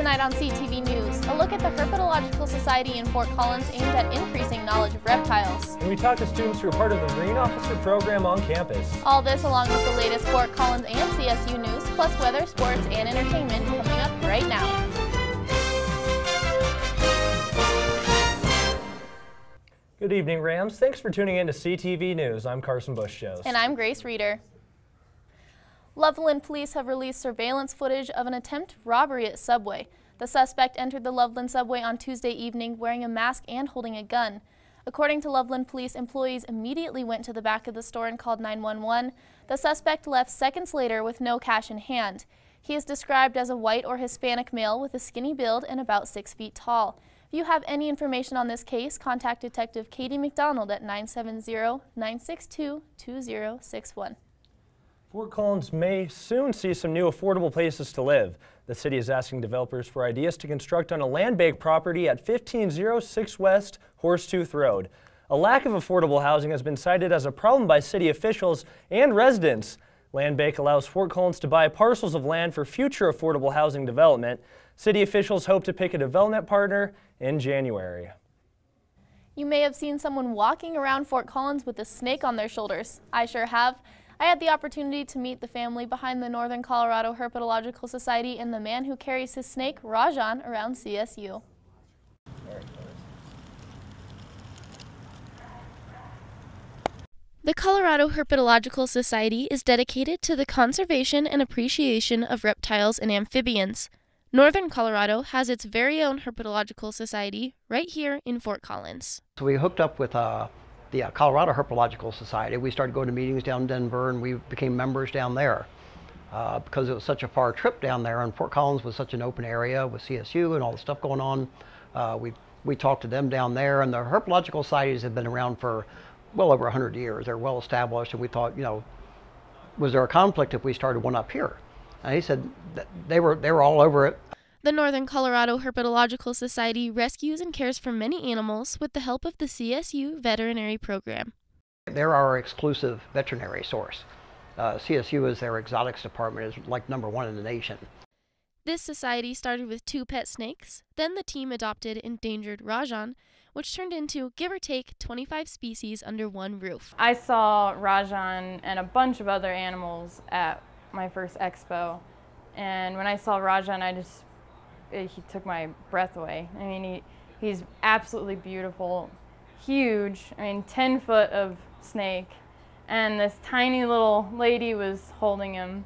Tonight on CTV News, a look at the Herpetological Society in Fort Collins aimed at increasing knowledge of reptiles. And we talk to students who are part of the Marine Officer program on campus. All this along with the latest Fort Collins and CSU news, plus weather, sports, and entertainment coming up right now. Good evening, Rams. Thanks for tuning in to CTV News. I'm Karsen Buschjost. And I'm Grace Reeder. Loveland police have released surveillance footage of an attempt robbery at Subway. The suspect entered the Loveland subway on Tuesday evening wearing a mask and holding a gun. According to Loveland police, employees immediately went to the back of the store and called 911. The suspect left seconds later with no cash in hand. He is described as a white or Hispanic male with a skinny build and about 6 feet tall. If you have any information on this case, contact Detective Katie McDonald at 970-962-2061. Fort Collins may soon see some new affordable places to live. The city is asking developers for ideas to construct on a land bank property at 1506 West Horsetooth Road. A lack of affordable housing has been cited as a problem by city officials and residents. Land bank allows Fort Collins to buy parcels of land for future affordable housing development. City officials hope to pick a development partner in January. You may have seen someone walking around Fort Collins with a snake on their shoulders. I sure have. I had the opportunity to meet the family behind the Northern Colorado Herpetological Society and the man who carries his snake, Rajan, around CSU. The Colorado Herpetological Society is dedicated to the conservation and appreciation of reptiles and amphibians. Northern Colorado has its very own Herpetological Society right here in Fort Collins. So we hooked up with the Colorado Herpetological Society. We started going to meetings down in Denver, and we became members down there because it was such a far trip down there, and Fort Collins was such an open area with CSU and all the stuff going on. We talked to them down there, and the herpetological societies have been around for well over 100 years. They're well established, and we thought, you know, was there a conflict if we started one up here? And he said that they were all over it. The Northern Colorado Herpetological Society rescues and cares for many animals with the help of the CSU veterinary program. They're our exclusive veterinary source. CSU is their exotics department, is like #1 in the nation. This society started with 2 pet snakes, then the team adopted endangered Rajan, which turned into, give or take, 25 species under one roof. I saw Rajan and a bunch of other animals at my first expo, and when I saw Rajan, he took my breath away. I mean, he's absolutely beautiful, huge, 10 foot of snake, and this tiny little lady was holding him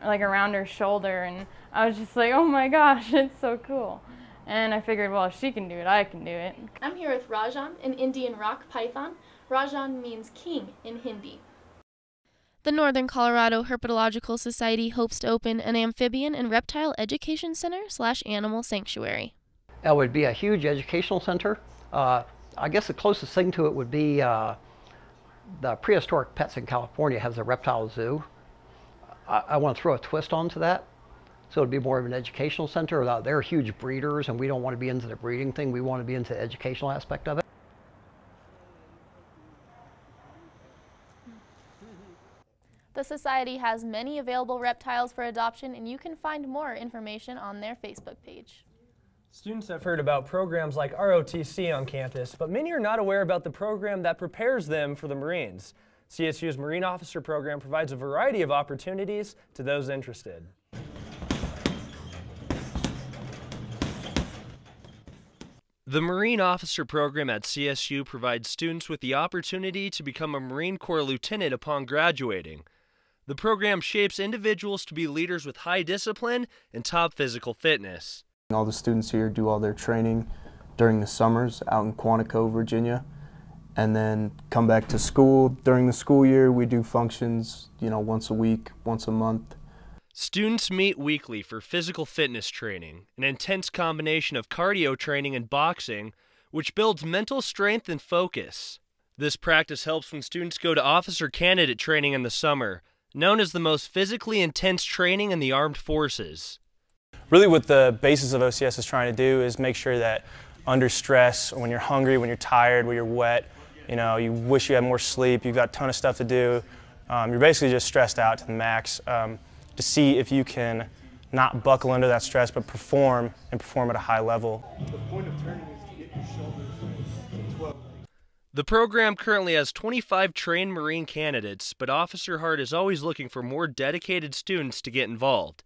like around her shoulder, and I was just like, oh my gosh, it's so cool. And I figured, well, if she can do it, I can do it. I'm here with Rajan, an Indian rock python. Rajan means king in Hindi. The Northern Colorado Herpetological Society hopes to open an amphibian and reptile education center/animal sanctuary. It would be a huge educational center. I guess the closest thing to it would be the Prehistoric Pets in California has a reptile zoo. I want to throw a twist onto that. So it would be more of an educational center. They're huge breeders, and we don't want to be into the breeding thing. We want to be into the educational aspect of it. The Society has many available reptiles for adoption, and you can find more information on their Facebook page. Students have heard about programs like ROTC on campus, but many are not aware about the program that prepares them for the Marines. CSU's Marine Officer program provides a variety of opportunities to those interested. The Marine Officer program at CSU provides students with the opportunity to become a Marine Corps lieutenant upon graduating. The program shapes individuals to be leaders with high discipline and top physical fitness. All the students here do all their training during the summers out in Quantico, Virginia, and then come back to school. During the school year, we do functions, once a week, once a month. Students meet weekly for physical fitness training, an intense combination of cardio training and boxing, which builds mental strength and focus. This practice helps when students go to officer candidate training in the summer, known as the most physically intense training in the armed forces. Really what the basis of OCS is trying to do is make sure that under stress, when you're hungry, when you're tired, when you're wet, you wish you had more sleep, you've got a ton of stuff to do, you're basically just stressed out to the max, to see if you can not buckle under that stress, but perform and perform at a high level. The point of turning is to get your shoulders to 12. The program currently has 25 trained Marine candidates, but Officer Hart is always looking for more dedicated students to get involved.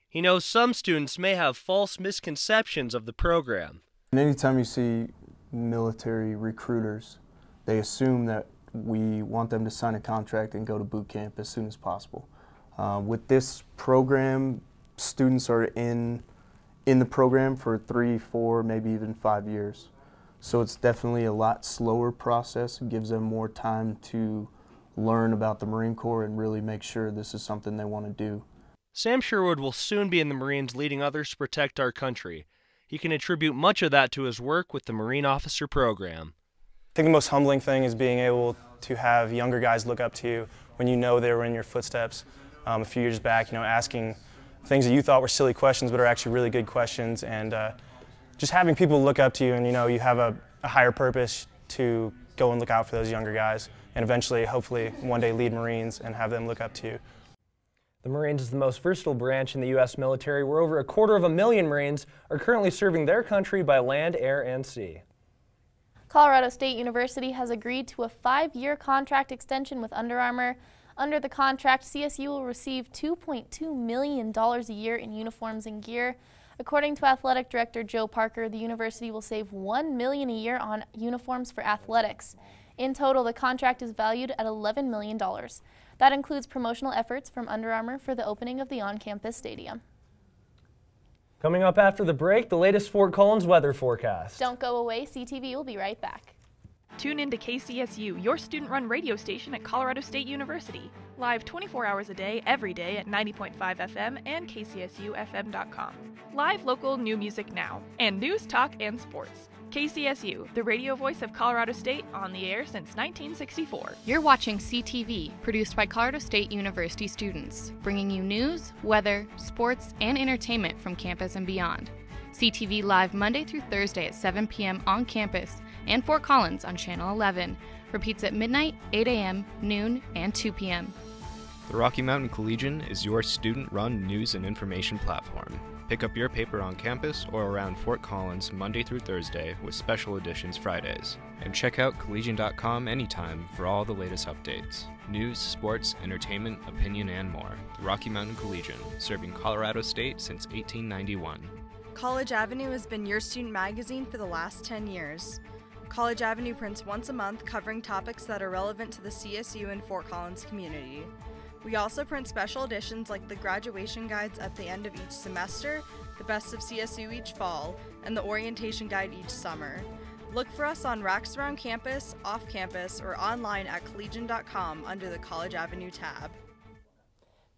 He knows some students may have false misconceptions of the program. And anytime you see military recruiters, they assume that we want them to sign a contract and go to boot camp as soon as possible. With this program, students are in the program for 3, 4, maybe even 5 years. So it's definitely a lot slower process. It gives them more time to learn about the Marine Corps and really make sure this is something they want to do. Sam Sherwood will soon be in the Marines leading others to protect our country. He can attribute much of that to his work with the Marine Officer Program. I think the most humbling thing is being able to have younger guys look up to you when you know they were in your footsteps a few years back, asking things that you thought were silly questions but are actually really good questions, and just having people look up to you and you have a higher purpose to go and look out for those younger guys and eventually, hopefully, one day lead Marines and have them look up to you. The Marines is the most versatile branch in the U.S. military, where over 250,000 Marines are currently serving their country by land, air, and sea. Colorado State University has agreed to a 5-year contract extension with Under Armour. Under the contract, CSU will receive $2.2 million a year in uniforms and gear. According to Athletic Director Joe Parker, the university will save $1 million a year on uniforms for athletics. In total, the contract is valued at $11 million. That includes promotional efforts from Under Armour for the opening of the on-campus stadium. Coming up after the break, the latest Fort Collins weather forecast. Don't go away, CTV will be right back. Tune in to KCSU, your student-run radio station at Colorado State University. Live 24 hours a day, every day at 90.5 FM and kcsufm.com. Live local new music now, and news, talk, and sports. KCSU, the radio voice of Colorado State, on the air since 1964. You're watching CTV, produced by Colorado State University students, bringing you news, weather, sports, and entertainment from campus and beyond. CTV live Monday through Thursday at 7 p.m. on campus and Fort Collins on Channel 11. Repeats at midnight, 8 a.m., noon, and 2 p.m. The Rocky Mountain Collegian is your student-run news and information platform. Pick up your paper on campus or around Fort Collins Monday through Thursday with special editions Fridays. And check out collegian.com anytime for all the latest updates. News, sports, entertainment, opinion, and more. The Rocky Mountain Collegian, serving Colorado State since 1891. College Avenue has been your student magazine for the last 10 years. College Avenue prints once a month covering topics that are relevant to the CSU and Fort Collins community. We also print special editions like the graduation guides at the end of each semester, the best of CSU each fall, and the orientation guide each summer. Look for us on racks around campus, off campus, or online at collegian.com under the College Avenue tab.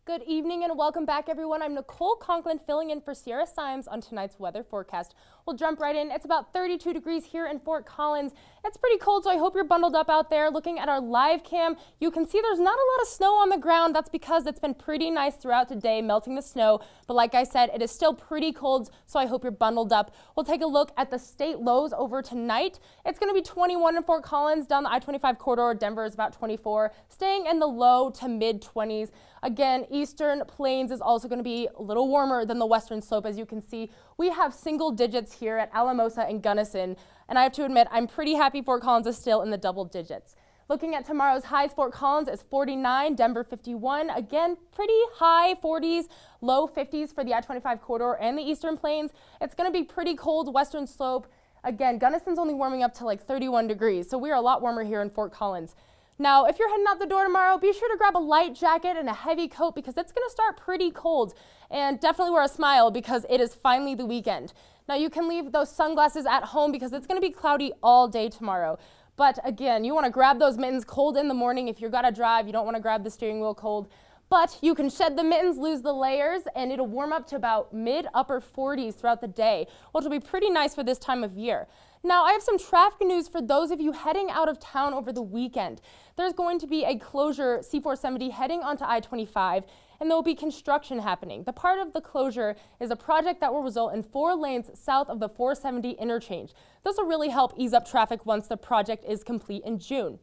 Good evening and welcome back, everyone. I'm Nicole Conklin filling in for Sierra Symes on tonight's weather forecast. We'll jump right in. It's about 32 degrees here in Fort Collins. It's pretty cold, so I hope you're bundled up out there. Looking at our live cam, you can see there's not a lot of snow on the ground. That's because it's been pretty nice throughout today, melting the snow. But like I said, it is still pretty cold, so I hope you're bundled up. We'll take a look at the state lows over tonight. It's going to be 21 in Fort Collins. Down the I-25 corridor, Denver is about 24, staying in the low to mid-20s. Again, Eastern Plains is also going to be a little warmer than the Western Slope. As you can see, we have single digits here at Alamosa and Gunnison, and I have to admit, I'm pretty happy Fort Collins is still in the double digits. Looking at tomorrow's highs, Fort Collins is 49, Denver 51. Again, pretty high 40s, low 50s for the I-25 corridor and the Eastern Plains. It's going to be pretty cold Western Slope. Again, Gunnison's only warming up to like 31 degrees, so we are a lot warmer here in Fort Collins. Now, if you're heading out the door tomorrow, be sure to grab a light jacket and a heavy coat because it's going to start pretty cold. And definitely wear a smile because it is finally the weekend. Now, you can leave those sunglasses at home because it's going to be cloudy all day tomorrow. But again, you want to grab those mittens cold in the morning. If you're going to drive, you don't want to grab the steering wheel cold. But you can shed the mittens, lose the layers, and it'll warm up to about mid-upper 40s throughout the day, which will be pretty nice for this time of year. Now, I have some traffic news for those of you heading out of town over the weekend. There's going to be a closure C-470 heading onto I-25, and there will be construction happening. The part of the closure is a project that will result in 4 lanes south of the 470 interchange. This will really help ease up traffic once the project is complete in June.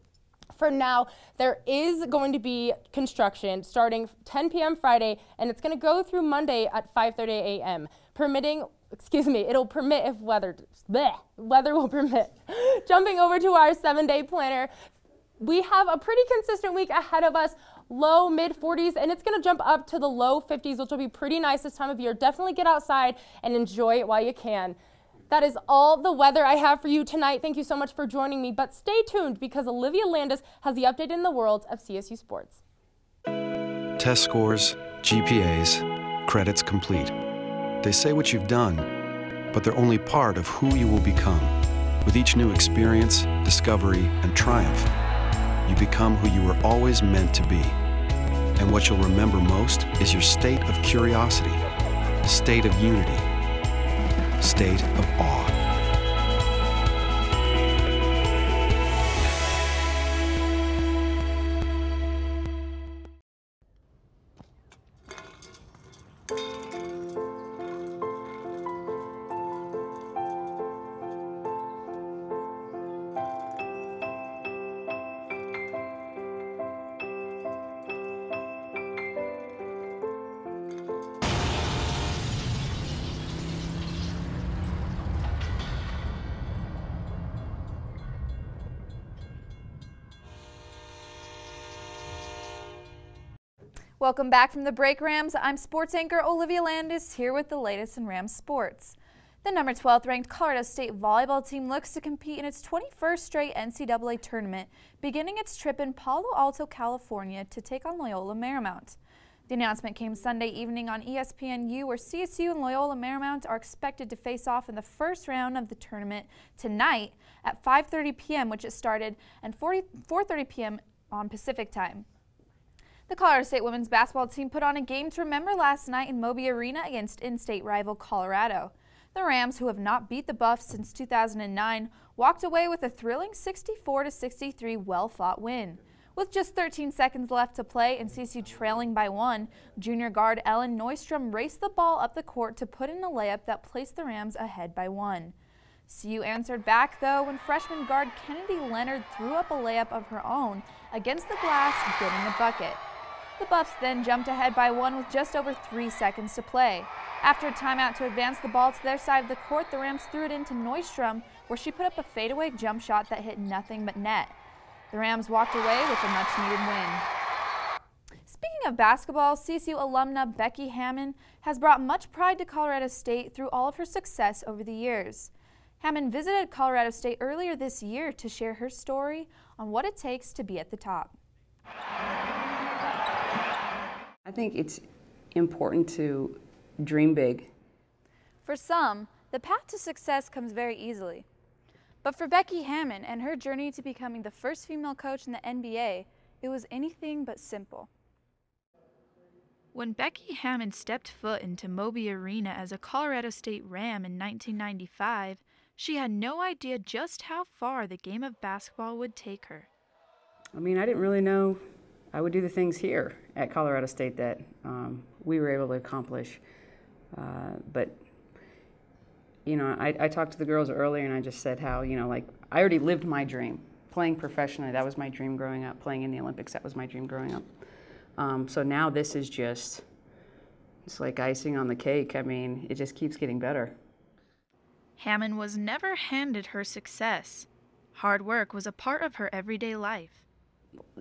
For now, there is going to be construction starting 10 p.m. Friday, and it's going to go through Monday at 5:30 a.m. It'll permit if weather will permit. Jumping over to our 7-day planner, we have a pretty consistent week ahead of us. Low mid 40s, and it's going to jump up to the low 50s, which will be pretty nice this time of year. Definitely get outside and enjoy it while you can. That is all the weather I have for you tonight. Thank you so much for joining me, but stay tuned because Olivia Landis has the update in the world of CSU sports. Test scores, GPAs, credits complete. They say what you've done, but they're only part of who you will become. With each new experience, discovery, and triumph, you become who you were always meant to be. And what you'll remember most is your state of curiosity, state of unity, state of awe. Welcome back from the break, Rams. I'm sports anchor Olivia Landis here with the latest in Rams sports. The number 12th ranked Colorado State volleyball team looks to compete in its 21st straight NCAA tournament, beginning its trip in Palo Alto, California to take on Loyola Marymount. The announcement came Sunday evening on ESPNU, where CSU and Loyola Marymount are expected to face off in the first round of the tournament tonight at 5:30 p.m., which it started, and 4:30 p.m. on Pacific time. The Colorado State women's basketball team put on a game to remember last night in Moby Arena against in-state rival Colorado. The Rams, who have not beat the Buffs since 2009, walked away with a thrilling 64-63 well-fought win. With just 13 seconds left to play and CSU trailing by 1, junior guard Ellen Neustrom raced the ball up the court to put in a layup that placed the Rams ahead by 1. CU answered back, though, when freshman guard Kennedy Leonard threw up a layup of her own against the glass, getting a bucket. The Buffs then jumped ahead by 1 with just over 3 seconds to play. After a timeout to advance the ball to their side of the court, the Rams threw it into Neustrom, where she put up a fadeaway jump shot that hit nothing but net. The Rams walked away with a much-needed win. Speaking of basketball, CSU alumna Becky Hammond has brought much pride to Colorado State through all of her success over the years. Hammond visited Colorado State earlier this year to share her story on what it takes to be at the top. I think it's important to dream big. For some, the path to success comes very easily. But for Becky Hammond and her journey to becoming the first female coach in the NBA, it was anything but simple. When Becky Hammond stepped foot into Moby Arena as a Colorado State Ram in 1995, she had no idea just how far the game of basketball would take her. I mean, I didn't really know I would do the things here at Colorado State that we were able to accomplish. But, you know, I talked to the girls earlier and I just said how, you know, like I already lived my dream. Playing professionally, that was my dream growing up. Playing in the Olympics, that was my dream growing up. So now this is just, it's like icing on the cake. I mean, it just keeps getting better. Hammond was never handed her success. Hard work was a part of her everyday life.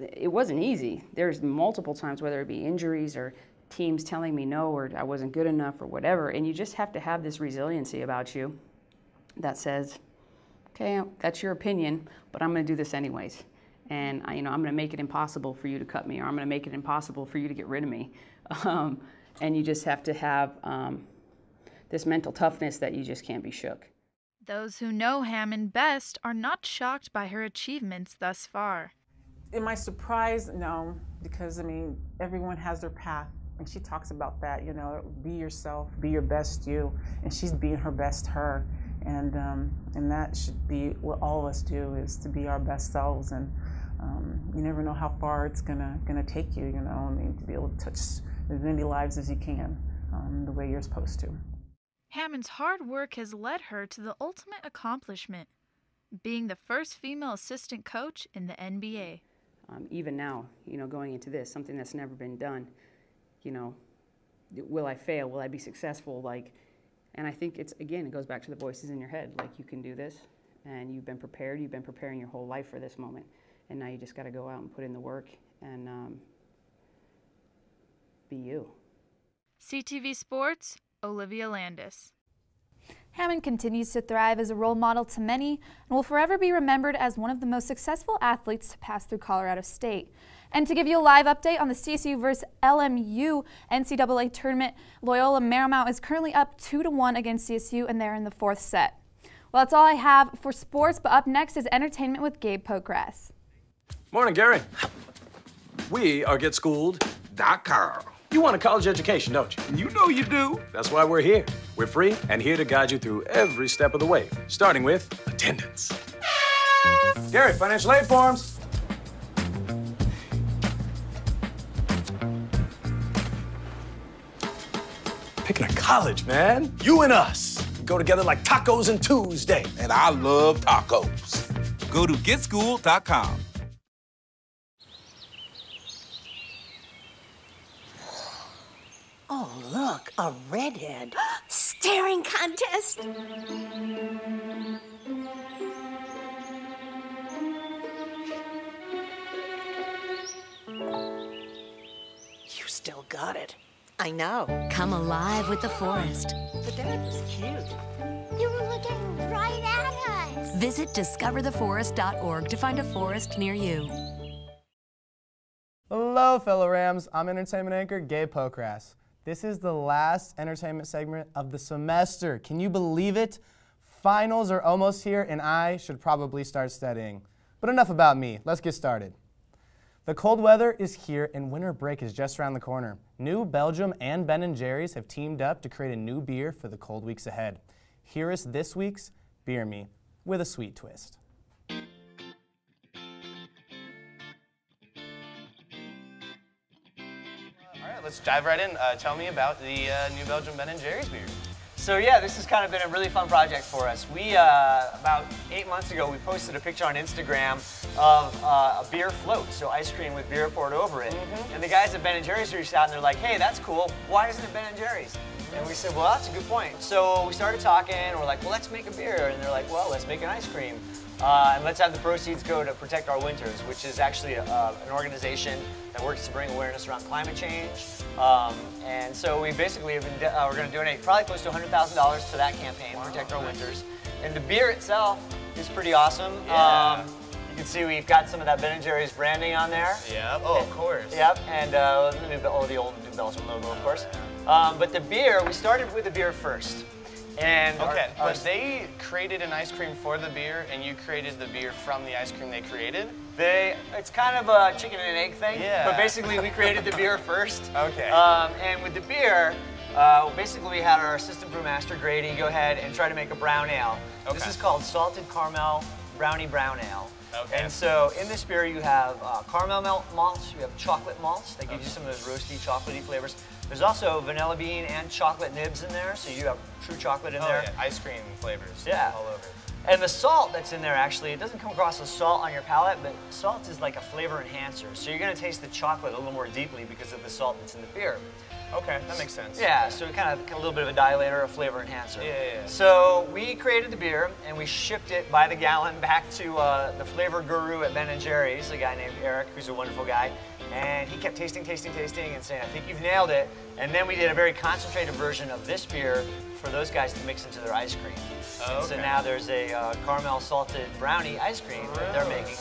It wasn't easy. There's multiple times, whether it be injuries or teams telling me no or I wasn't good enough or whatever, and you just have to have this resiliency about you that says, okay, that's your opinion, but I'm going to do this anyways. And I'm going to make it impossible for you to cut me, or I'm going to make it impossible for you to get rid of me. And you just have to have this mental toughness that you just can't be shook. Those who know Hammond best are not shocked by her achievements thus far. Am I surprised? No, because I mean, everyone has their path, and she talks about that, you know, be yourself, be your best you, and she's being her best her, and that should be what all of us do, is to be our best selves, and you never know how far it's gonna take you, you know, I mean, to be able to touch as many lives as you can, the way you're supposed to. Hammond's hard work has led her to the ultimate accomplishment, being the first female assistant coach in the NBA. Even now, going into this, something that's never been done, will I fail? Will I be successful? And I think it goes back to the voices in your head. You can do this, and you've been prepared. You've been preparing your whole life for this moment, and now you just got to go out and put in the work and be you. CTV Sports, Olivia Landis. Hammond continues to thrive as a role model to many and will forever be remembered as one of the most successful athletes to pass through Colorado State. And to give you a live update on the CSU vs. LMU NCAA tournament, Loyola Marymount is currently up 2-1 against CSU, and they're in the 4th set. Well, that's all I have for sports, but up next is entertainment with Gabe Pocrass. Morning, Gary. We are GetSchooled.com. You want a college education, don't you? You know you do. That's why we're here. We're free and here to guide you through every step of the way, starting with attendance. Gary, financial aid forms. Picking a college, man. You and us. We go together like tacos and Tuesday. And I love tacos. Go to GetSchooled.com. Oh, look, a redhead. Staring contest. You still got it. I know. Come alive with the forest. The dad was cute. You were looking right at us. Visit discovertheforest.org to find a forest near you. Hello, fellow Rams. I'm entertainment anchor Gabe Pocrass. This is the last entertainment segment of the semester. Can you believe it? Finals are almost here, and I should probably start studying. But enough about me. Let's get started. The cold weather is here, and winter break is just around the corner. New Belgium and Ben & Jerry's have teamed up to create a new beer for the cold weeks ahead. Here is this week's Beer Me with a sweet twist. Let's dive right in. Tell me about the New Belgium Ben & Jerry's beer. So yeah, this has kind of been a really fun project for us. We, about 8 months ago, we posted a picture on Instagram of a beer float, so ice cream with beer poured over it. And the guys at Ben & Jerry's reached out and they're like, hey, that's cool. Why isn't it Ben & Jerry's? And we said, well, that's a good point. So we started talking, and we're like, well, let's make a beer. And they're like, well, let's make an ice cream. And let's have the proceeds go to Protect Our Winters, which is actually an organization that works to bring awareness around climate change. And so we basically have been, we're going to donate probably close to $100,000 to that campaign, Protect Our Winters. And the beer itself is pretty awesome. Yeah. You can see we've got some of that Ben & Jerry's branding on there. Yep. Oh, of course. Yep. And the old New Belgium logo, of course. But the beer, we started with the beer first. And okay, but they created an ice cream for the beer, and you created the beer from the ice cream they created? It's kind of a chicken and egg thing. Yeah. But basically, we created the beer first. Okay. And with the beer, basically we had our assistant brewmaster, Grady, go ahead and try to make a brown ale. Okay. This is called Salted Caramel Brownie Brown Ale. Okay. And so in this beer, you have caramel malts, you have chocolate malts that give you some of those roasty, chocolatey flavors. There's also vanilla bean and chocolate nibs in there, so you have true chocolate in there. Yeah, ice cream flavors all over. And the salt that's in there, actually, it doesn't come across as salt on your palate, but salt is like a flavor enhancer. So you're going to taste the chocolate a little more deeply because of the salt that's in the beer. Okay, that makes sense. Yeah, so kind of a little bit of a dilator, a flavor enhancer. Yeah. So we created the beer, and we shipped it by the gallon back to the flavor guru at Ben & Jerry's, a guy named Eric, who's a wonderful guy. And he kept tasting, and saying, I think you've nailed it. And then we did a very concentrated version of this beer for those guys to mix into their ice cream. And so now there's a caramel salted brownie ice cream that they're making.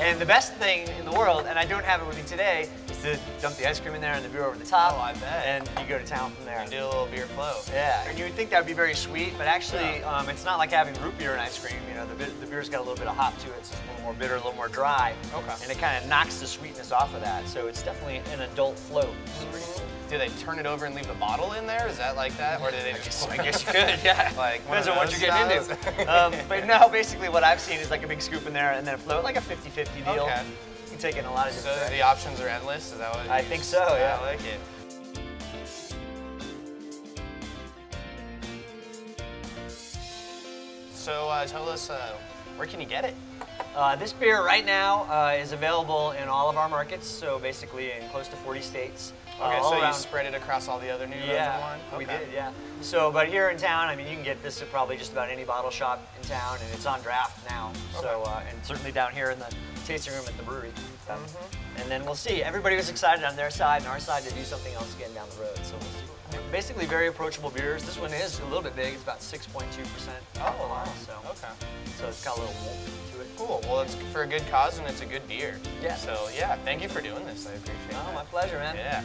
And the best thing in the world, and I don't have it with me today, is to dump the ice cream in there and the beer over the top. Oh, I bet. And you go to town from there. And do a little beer flow. Yeah, and you would think that would be very sweet, but actually it's not like having root beer and ice cream. You know, the beer's got a little bit of hop to it, so it's a little more bitter, a little more dry. Okay. And it kind of knocks the sweetness off of that. So it's definitely an adult float, which is pretty cool. Do they turn it over and leave the bottle in there? Is that like that? Or do they just... I guess you could, yeah. Like depends on what you're getting into. But no, basically what I've seen is like a big scoop in there and then a float, like a 50-50 deal. Okay. You can take it in a lot of different So the options are endless? Is that what I think so, yeah. I like it. So tell us, where can you get it? This beer right now is available in all of our markets, so basically in close to 40 states. Okay, all so around. you spread it across all the other New Belgium one? We Okay. did, yeah. So, but here in town, I mean, you can get this at probably just about any bottle shop in town, and it's on draft now. Okay. So, and certainly down here in the tasting room at the brewery. And then we'll see. Everybody was excited on their side and our side to do something else again down the road. So we'll see. Basically very approachable beers. This one is a little bit big. It's about 6.2% alcohol. So, so it's got a little malt to it. Cool. Well, it's for a good cause and it's a good beer. Yeah. So yeah, thank you for doing this. I appreciate it. Oh, my pleasure, man. Yeah.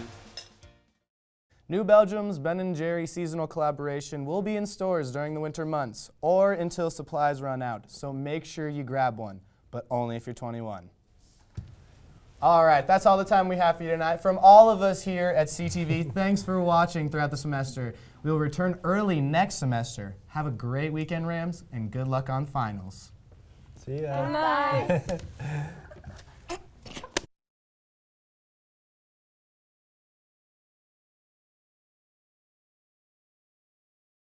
New Belgium's Ben & Jerry seasonal collaboration will be in stores during the winter months or until supplies run out, so make sure you grab one, but only if you're 21. All right, that's all the time we have for you tonight. From all of us here at CTV, thanks for watching throughout the semester. We will return early next semester. Have a great weekend, Rams, and good luck on finals. See ya. Good night.